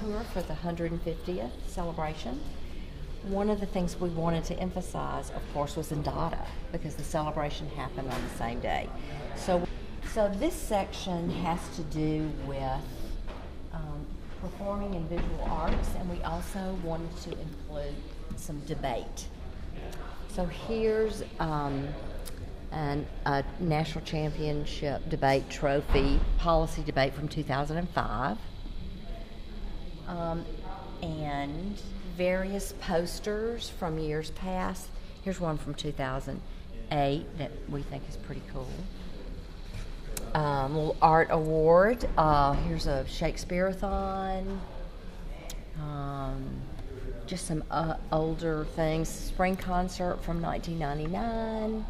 tour for the 150th celebration. One of the things we wanted to emphasize, of course, was Indata, because the celebration happened on the same day. So this section has to do with performing in visual arts, and we also wanted to include some debate. So here's a national championship debate trophy, policy debate from 2005, and various posters from years past. Here's one from 2008 that we think is pretty cool. Little art award. Here's a Shakespeare-a-thon. Just some older things. Spring concert from 1999.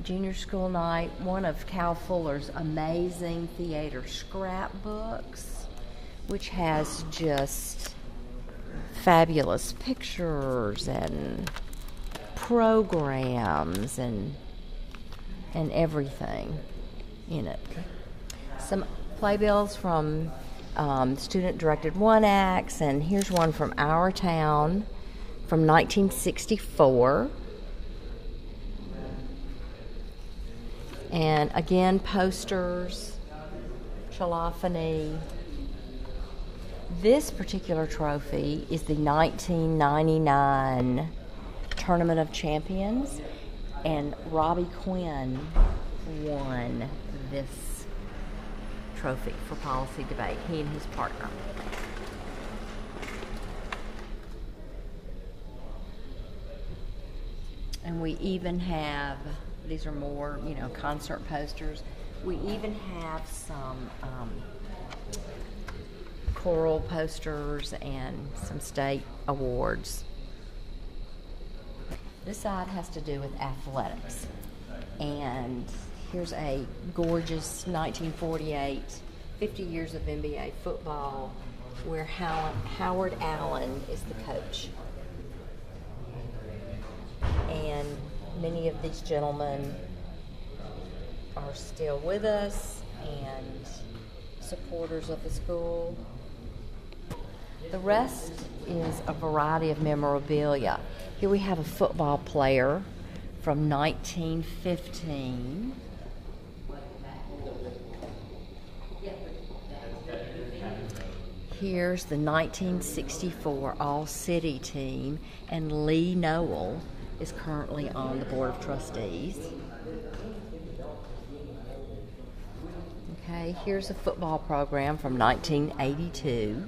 Junior school night. One of Cal Fuller's amazing theater scrapbooks, which has just fabulous pictures and programs and everything in it. Some playbills from student-directed one-acts, and here's one from our town from 1964. And again, posters, Chalophony. This particular trophy is the 1999 Tournament of Champions, and Robbie Quinn won this trophy for policy debate, he and his partner. And we even have, these are more, concert posters. We even have some choral posters and some state awards. This side has to do with athletics. And here's a gorgeous 1948, 50 years of NBA football, where Howard Allen is the coach. And many of these gentlemen are still with us and supporters of the school. The rest is a variety of memorabilia. Here we have a football player from 1915. Here's the 1964 All-City team, and Lee Noel is currently on the Board of Trustees. Okay, here's a football program from 1982.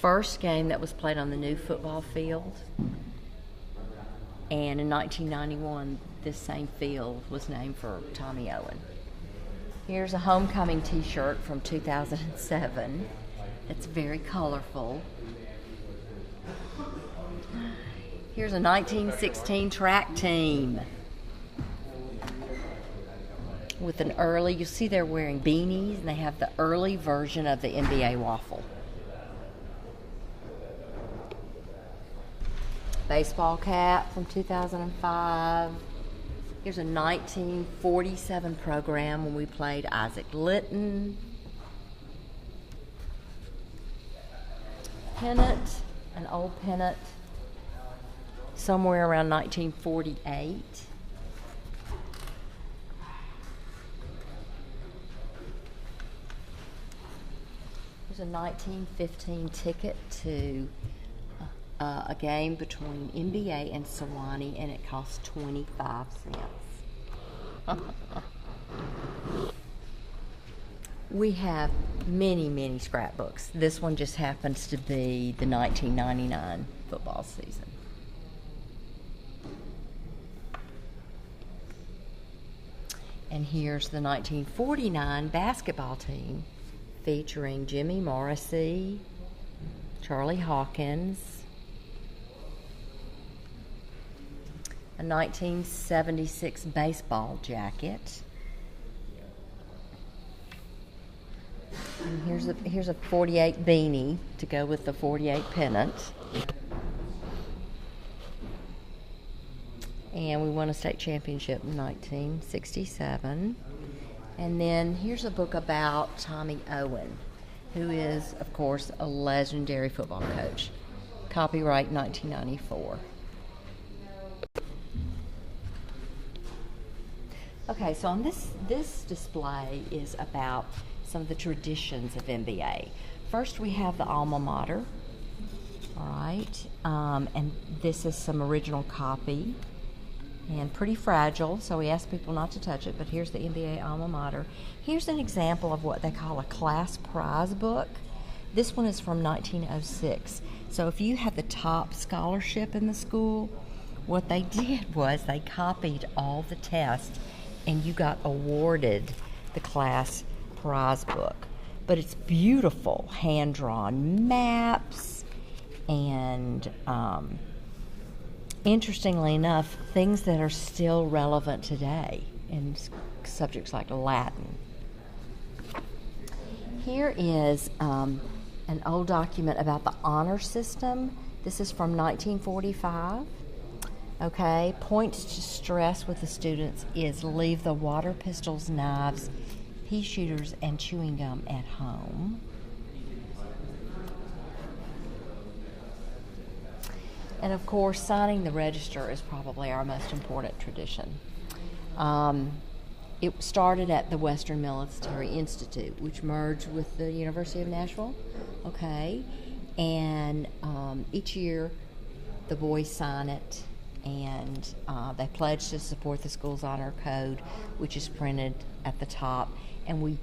First game that was played on the new football field. And in 1991, this same field was named for Tommy Owen. Here's a homecoming t-shirt from 2007. It's very colorful. Here's a 1916 track team with an early, you see they're wearing beanies, and they have the early version of the NBA waffle. Baseball cap from 2005. Here's a 1947 program when we played Isaac Litton. Pennant, an old pennant, somewhere around 1948. There's a 1915 ticket to a game between NBA and Sewanee, and it cost 25 cents. We have many, many scrapbooks. This one just happens to be the 1999 football season. And here's the 1949 basketball team featuring Jimmy Morrissey, Charlie Hawkins, a 1976 baseball jacket. And here's a 48 beanie to go with the 48 pennant. And we won a state championship in 1967. And then here's a book about Tommy Owen. who is, of course, a legendary football coach. Copyright 1994. Okay, so on this display is about some of the traditions of MBA. First, we have the alma mater. All right, and this is some original copy, and pretty fragile, so we ask people not to touch it, but here's the MBA alma mater. Here's an example of what they call a class prize book. This one is from 1906. So if you had the top scholarship in the school, what they did was they copied all the tests and you got awarded the class prize book. But it's beautiful, hand-drawn maps, and interestingly enough, things that are still relevant today in subjects like Latin. Here is an old document about the honor system. This is from 1945. Okay, points to stress with the students is leave the water pistols, knives, pea shooters, and chewing gum at home. And of course, signing the register is probably our most important tradition. It started at the Western Military Institute, which merged with the University of Nashville. Okay, and each year the boys sign it, and they pledge to support the school's honor code, which is printed at the top. And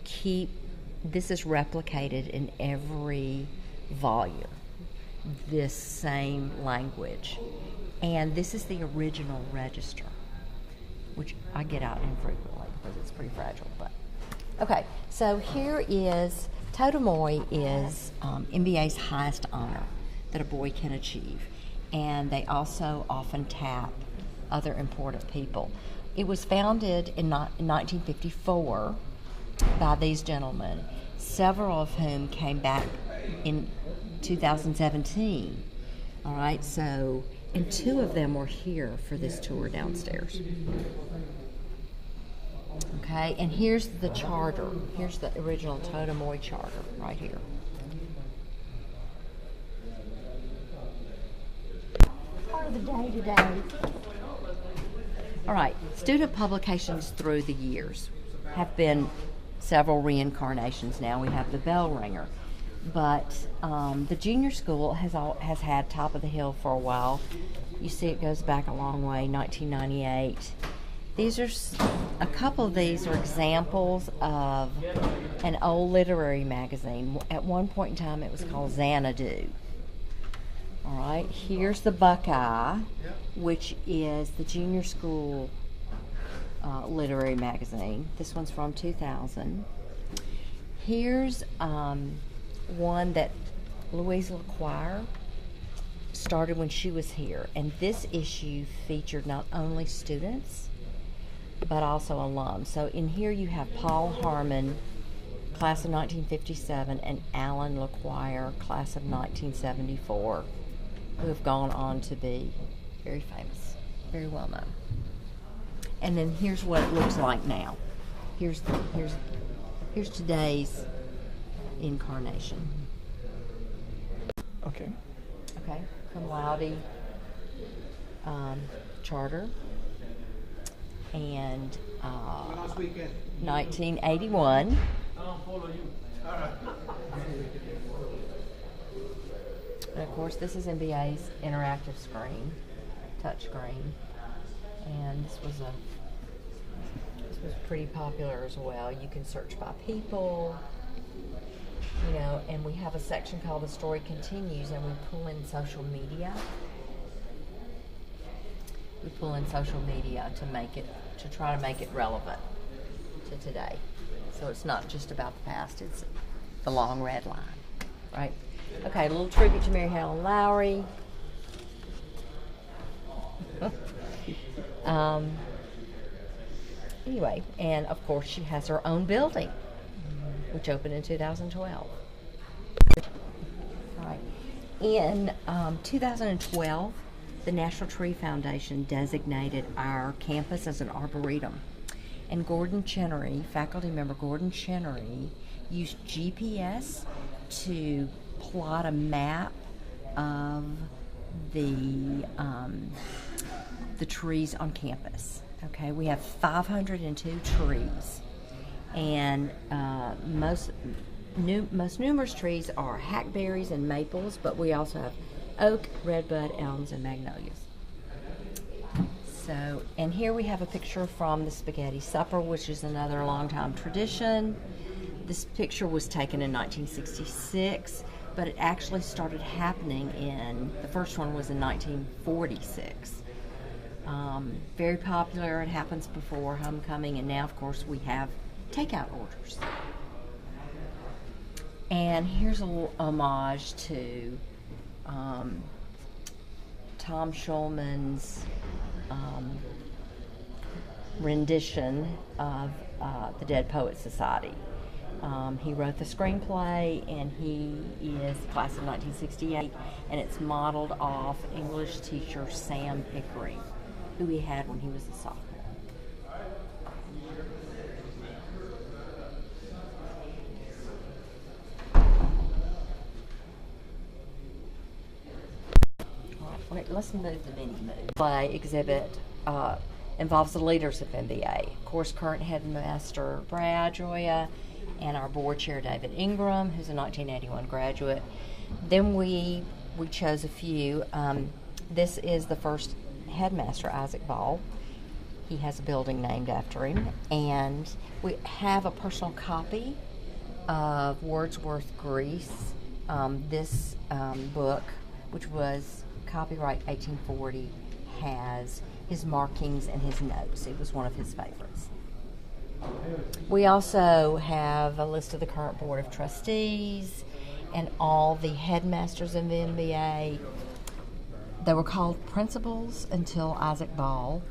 this is replicated in every volume, this same language. And this is the original register, which I get out infrequently because it's pretty fragile. But okay, so here is, Totemoy is MBA's highest honor that a boy can achieve. And they also often tap other important people. It was founded in 1954 by these gentlemen, several of whom came back in 2017. All right, so, and two of them were here for this tour downstairs. Okay, and here's the charter. Here's the original Totemoy charter right here. Part of the day today. All right, student publications through the years have been several reincarnations now. We have the Bell Ringer, but the junior school has had Top of the Hill for a while. You see it goes back a long way, 1998. These are, a couple of these are examples of an old literary magazine. At one point in time it was called Xanadu. All right, here's the Buckeye, which is the junior school literary magazine. This one's from 2000. Here's one that Louise LaQuire started when she was here, and this issue featured not only students but also alums. So in here you have Paul Harmon, class of 1957, and Alan LaQuire, class of 1974, who have gone on to be very famous, very well known. And then here's what it looks like now. Here's today's incarnation. Okay. Okay, cum laude charter, and 1981. And of course, this is MBA's interactive screen, touch screen, and this was pretty popular as well. You can search by people, you know, and we have a section called The Story Continues, and we pull in social media. We pull in social media to try to make it relevant to today. So it's not just about the past, it's the long red line, right? Okay, a little tribute to Mary Helen Lowry. Anyway, and of course she has her own building, which opened in 2012. All right. In 2012, the National Tree Foundation designated our campus as an arboretum. And Gordon Chenery, faculty member Gordon Chenery, used GPS to plot a map of the trees on campus. Okay, we have 502 trees, and most numerous trees are hackberries and maples, but we also have oak, redbud, elms, and magnolias. So, and here we have a picture from the Spaghetti Supper, which is another long-time tradition. This picture was taken in 1966, but it actually started happening the first one was in 1946. Very popular. It happens before homecoming, and now, of course, we have takeout orders. And here's a little homage to Tom Schulman's rendition of the Dead Poets Society. He wrote the screenplay, and he is class of 1968, and it's modeled off English teacher Sam Pickering, who he had when he was a sophomore. Let's move the mini-move. Play exhibit involves the leaders of MBA. Of course, current headmaster Brad Joya and our board chair David Ingram, who's a 1981 graduate. Then we chose a few. This is the first headmaster, Isaac Ball. He has a building named after him. And we have a personal copy of Wordsworth Greece. This book, which was copyright 1840, has his markings and his notes. It was one of his favorites. We also have a list of the current board of trustees and all the headmasters of the MBA. They were called principals until Isaac Ball,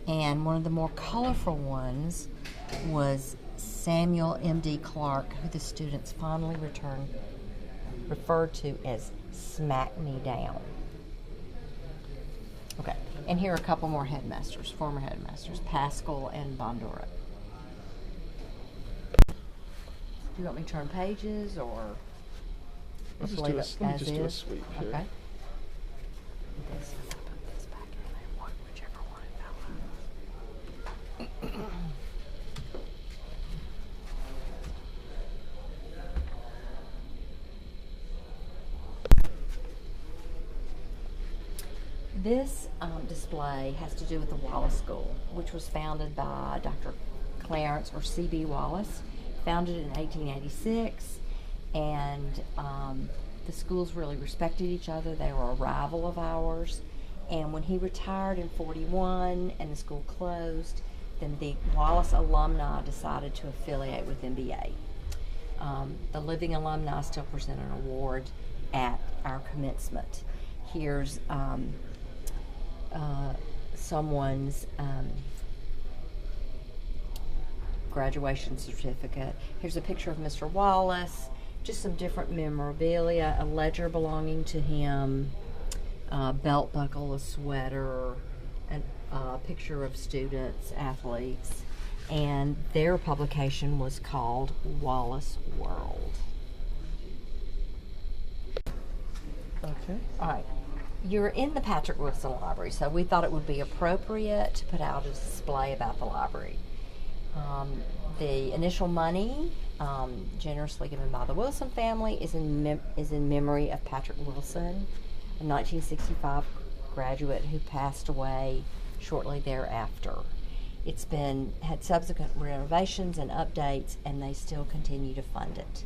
and one of the more colorful ones was Samuel M.D. Clark, who the students fondly referred to as Smack Me Down. Okay, and here are a couple more headmasters, former headmasters, Pascal and Bondura. Do you want me to turn pages, or Let me just do a sweep here. Okay. This, put this back in there, whichever one it fell out. This display has to do with the Wallace School, which was founded by Dr. Clarence or C.B. Wallace, founded in 1886, and the schools really respected each other. They were a rival of ours, and when he retired in 41 and the school closed, then the Wallace alumni decided to affiliate with MBA. The living alumni still present an award at our commencement. Here's someone's graduation certificate. Here's a picture of Mr. Wallace, just some different memorabilia, a ledger belonging to him, a belt buckle, a sweater, and a picture of students, athletes, and their publication was called Wallace World. Okay. All right. You're in the Patrick Wilson Library, so we thought it would be appropriate to put out a display about the library. The initial money, generously given by the Wilson family, is in memory of Patrick Wilson, a 1965 graduate who passed away shortly thereafter. It's had subsequent renovations and updates, and they still continue to fund it.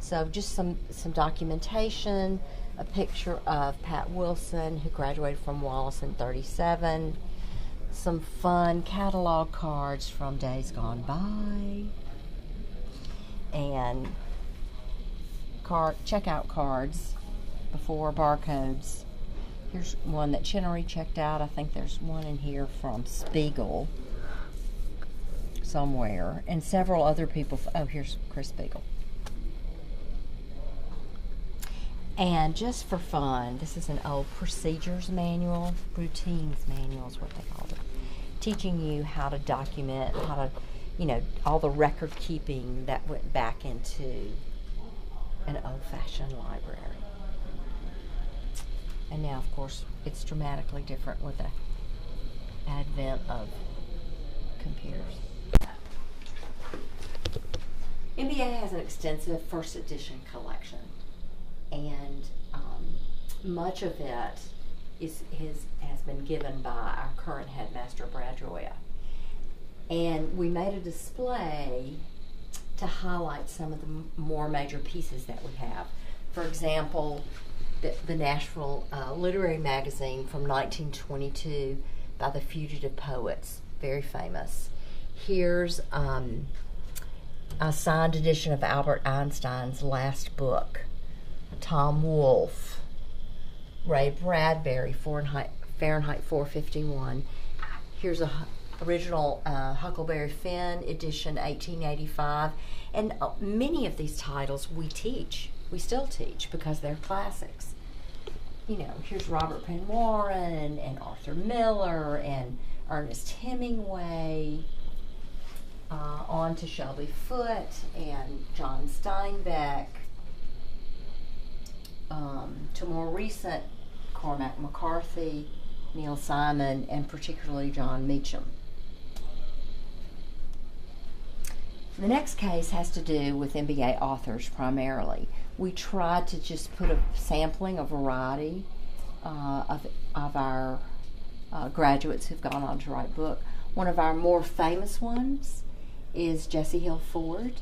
So just some documentation, a picture of Pat Wilson, who graduated from Wallace in '37, some fun catalog cards from days gone by, and checkout cards before barcodes. Here's one that Chinnery checked out. I think there's one in here from Spiegel somewhere, and several other people. Oh, here's Chris Spiegel. And just for fun, this is an old procedures manual, routines manual is what they called it, teaching you how to document, how to, all the record keeping that went back into an old-fashioned library. And now, of course, it's dramatically different with the advent of computers. MBA has an extensive first edition collection, and much of it has been given by our current headmaster, Brad Joya. And we made a display to highlight some of the more major pieces that we have. For example, the Nashville Literary Magazine from 1922 by the Fugitive Poets, very famous. Here's a signed edition of Albert Einstein's last book, Tom Wolfe, Ray Bradbury, Fahrenheit 451. Here's a original Huckleberry Finn edition, 1885. And many of these titles we still teach because they're classics. You know, here's Robert Penn Warren and Arthur Miller and Ernest Hemingway, on to Shelby Foote and John Steinbeck, to more recent Cormac McCarthy, Neil Simon, and particularly John Meacham. The next case has to do with MBA authors primarily. We tried to just put a sampling, a variety of our graduates who've gone on to write book. One of our more famous ones is Jesse Hill Ford,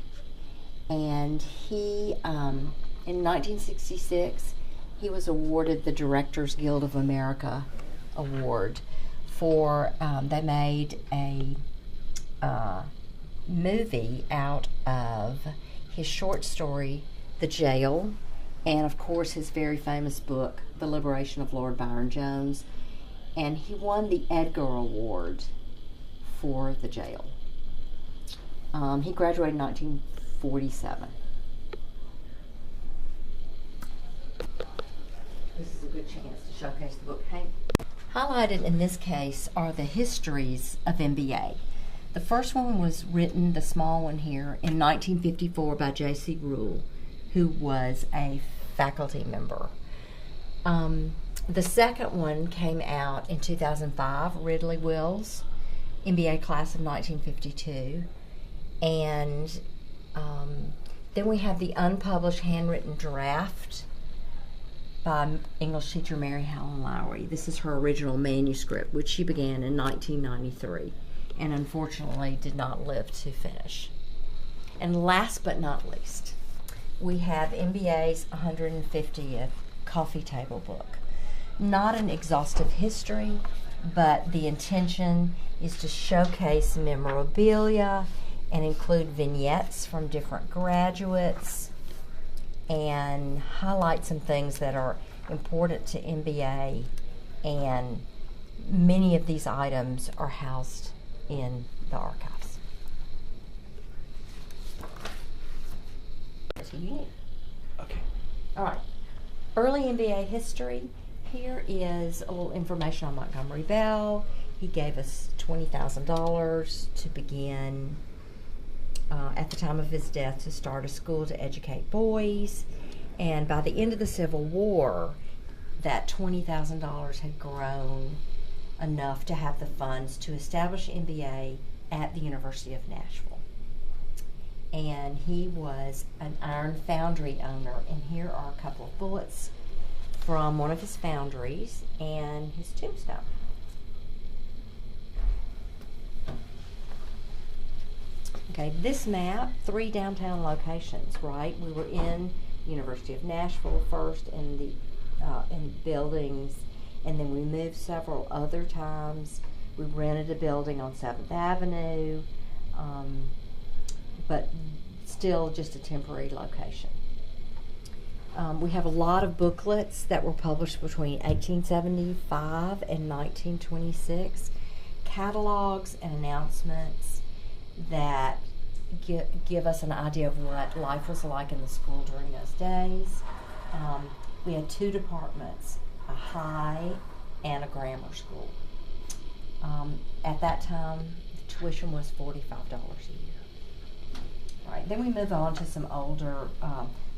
and he, in 1966, he was awarded the Directors Guild of America Award for, they made a movie out of his short story, The Jail, and of course his very famous book, The Liberation of Lord Byron Jones, and he won the Edgar Award for The Jail. He graduated in 1947. This is a good chance to showcase the book. Highlighted in this case are the histories of MBA. The first one was written, the small one here, in 1954 by J.C. Rule, who was a faculty member. The second one came out in 2005, Ridley Wills, MBA class of 1952. And then we have the unpublished handwritten draft by English teacher Mary Helen Lowry. This is her original manuscript, which she began in 1993 and unfortunately did not live to finish. And last but not least, we have MBA's 150th coffee table book. Not an exhaustive history, but the intention is to showcase memorabilia and include vignettes from different graduates and highlight some things that are important to MBA, and many of these items are housed in the archives. That's unique. Okay. All right. Early MBA history. Here is a little information on Montgomery Bell. He gave us $20,000 to begin, at the time of his death, to start a school to educate boys. And by the end of the Civil War, that $20,000 had grown enough to have the funds to establish MBA at the University of Nashville. And he was an iron foundry owner. And here are a couple of bullets from one of his foundries and his tombstone. Okay, this map, 3 downtown locations, right? We were in University of Nashville first in the in buildings, and then we moved several other times. We rented a building on 7th Avenue, but still just a temporary location. We have a lot of booklets that were published between 1875 and 1926, catalogs and announcements that give us an idea of what life was like in the school during those days. We had 2 departments, a high and a grammar school. At that time, the tuition was $45 a year. All right, then we move on to some older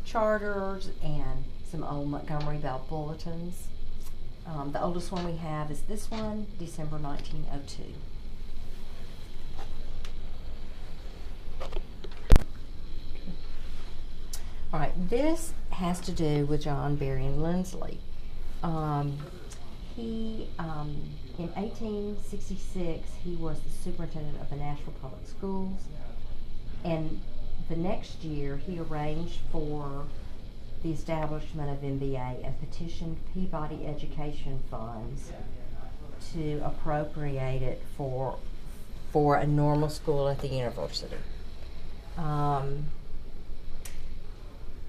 charters and some old Montgomery Bell bulletins. The oldest one we have is this one, December 1902. All right, this has to do with John Berrien Lindsley. In 1866, he was the superintendent of the Nashville Public Schools, and the next year he arranged for the establishment of MBA and petitioned Peabody Education Funds to appropriate it for a normal school at the university.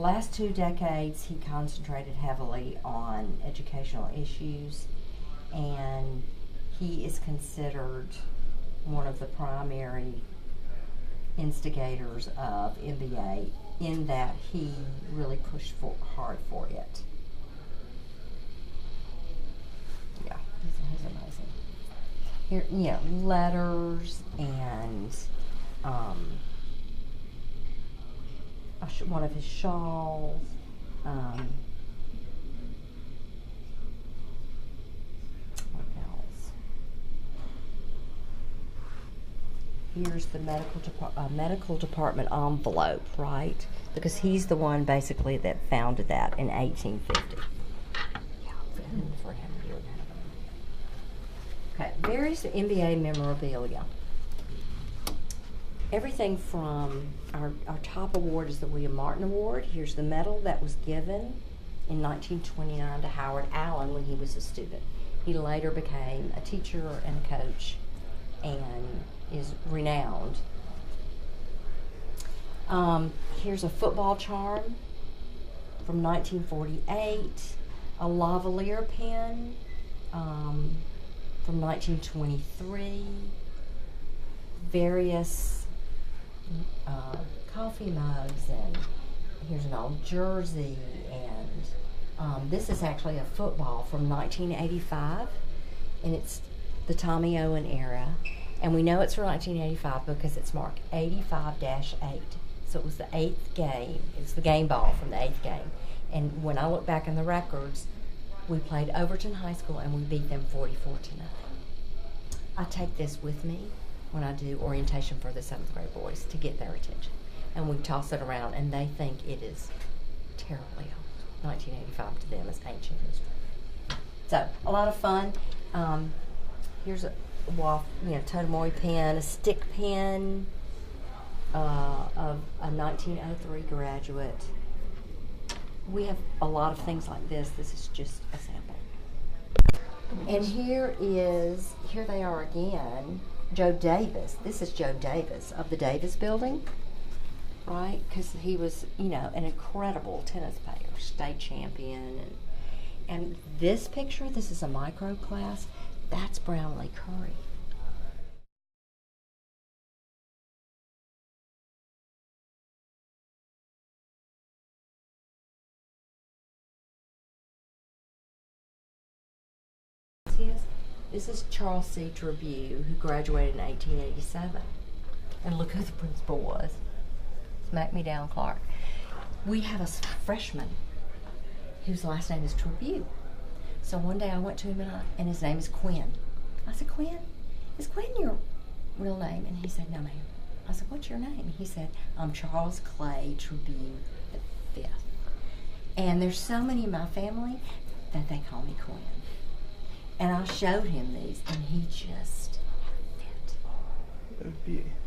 Last 2 decades, he concentrated heavily on educational issues, and he is considered one of the primary instigators of MBA in that he really pushed hard for it. Yeah, he's amazing. Here, letters and one of his shawls. What else? Here's the medical department envelope, right? Because he's the one basically that founded that in 1850. Yeah, for him here. Okay, various MBA memorabilia. Everything from our top award is the William Martin Award. Here's the medal that was given in 1929 to Howard Allen when he was a student. He later became a teacher and a coach and is renowned. Here's a football charm from 1948, a lavalier pen from 1923, various coffee mugs, and here's an old jersey, and this is actually a football from 1985, and it's the Tommy Owen era, and we know it's from 1985 because it's marked 85-8, so it was the 8th game. It's the game ball from the 8th game, and when I look back in the records, we played Overton High School and we beat them 44-0. I take this with me when I do orientation for the 7th grade boys to get their attention. And we toss it around, and they think it is terribly old. 1985 to them is ancient history. So, a lot of fun. Here's a Totemori pen, a stick pen of a 1903 graduate. We have a lot of things like this. This is just a sample. And here they are again. Joe Davis. This is Joe Davis of the Davis Building, right? Because he was, an incredible tennis player, state champion. And this picture, this is a micro class. That's Brownlee Curry. This is Charles C. Trabue, who graduated in 1887. And look who the principal was. Smack me down, Clark. We have a freshman whose last name is Trabue. So one day I went to him and his name is Quinn. I said, Quinn, is Quinn your real name? And he said, no, ma'am. I said, what's your name? He said, I'm Charles Clay Trabue the 5th. And there's so many in my family that they call me Quinn. And I showed him these, and he just fit.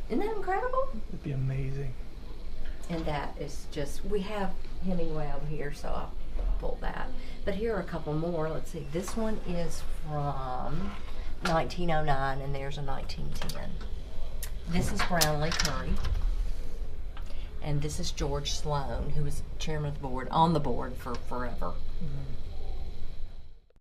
Isn't that incredible? It'd be amazing. And that is just, we have Hemingway over here, so I'll pull that. But here are a couple more. Let's see. This one is from 1909, and there's a 1910. This is Brownlee Curry. And this is George Sloan, who was chairman of the board, on the board for forever. Mm-hmm.